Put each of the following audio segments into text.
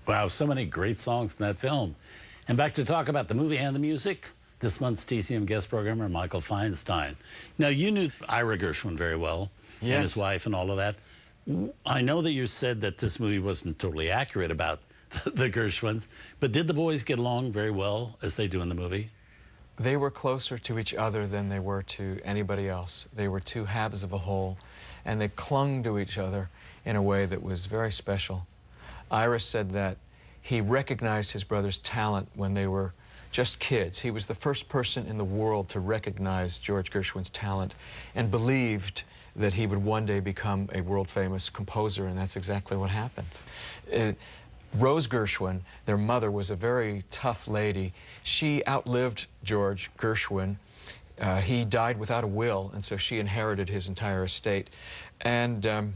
Wow, so many great songs in that film. And back to talk about the movie and the music, this month's TCM guest programmer, Michael Feinstein. Now, you knew Ira Gershwin very well, Yes. and his wife and all of that. I know that you said that this movie wasn't totally accurate about the Gershwins, but did the boys get along very well as they do in the movie? They were closer to each other than they were to anybody else. They were two halves of a whole, and they clung to each other in a way that was very special. Ira said that he recognized his brother's talent when they were just kids. He was the first person in the world to recognize George Gershwin's talent and believed that he would one day become a world-famous composer, and that's exactly what happened. Rose Gershwin, their mother, was a very tough lady. She outlived George Gershwin. He died without a will, and so she inherited his entire estate. And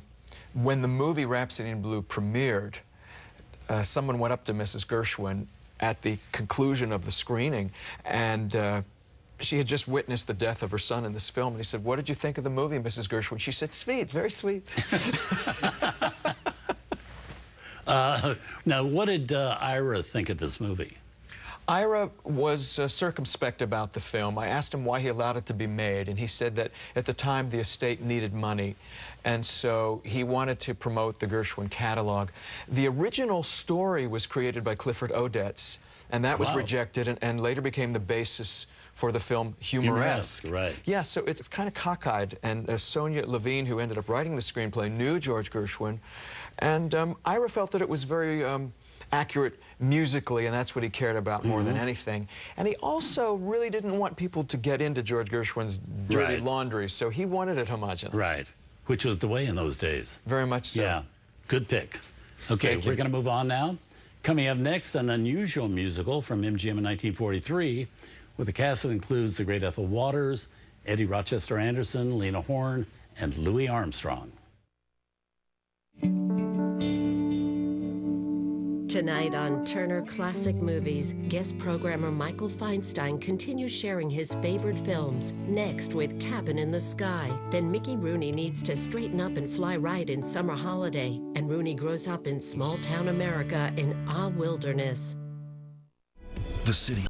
when the movie Rhapsody in Blue premiered, someone went up to Mrs. Gershwin at the conclusion of the screening, and she had just witnessed the death of her son in this film, and he said, "What did you think of the movie, Mrs. Gershwin?" She said, "Sweet, very sweet." Now, what did Ira think of this movie? Ira was circumspect about the film. I asked him why he allowed it to be made, and he said that at the time the estate needed money, and so he wanted to promote the Gershwin catalog. The original story was created by Clifford Odets, and that was rejected and later became the basis for the film Humoresque. Right. Yeah, so it's kind of cockeyed, and Sonia Levine, who ended up writing the screenplay, knew George Gershwin, and Ira felt that it was very accurate musically, and that's what he cared about more than anything. And he also really didn't want people to get into George Gershwin's dirty laundry, so he wanted it homogenous. Right, which was the way in those days. Very much so. Yeah, good pick. Okay, we're going to move on now. Coming up next, an unusual musical from MGM in 1943 with a cast that includes the great Ethel Waters, Eddie Rochester Anderson, Lena Horne, and Louis Armstrong. Tonight on Turner Classic Movies, guest programmer Michael Feinstein continues sharing his favorite films, next with Cabin in the Sky. Then Mickey Rooney needs to straighten up and fly right in Summer Holiday, and Rooney grows up in small-town America in Ah Wilderness. The city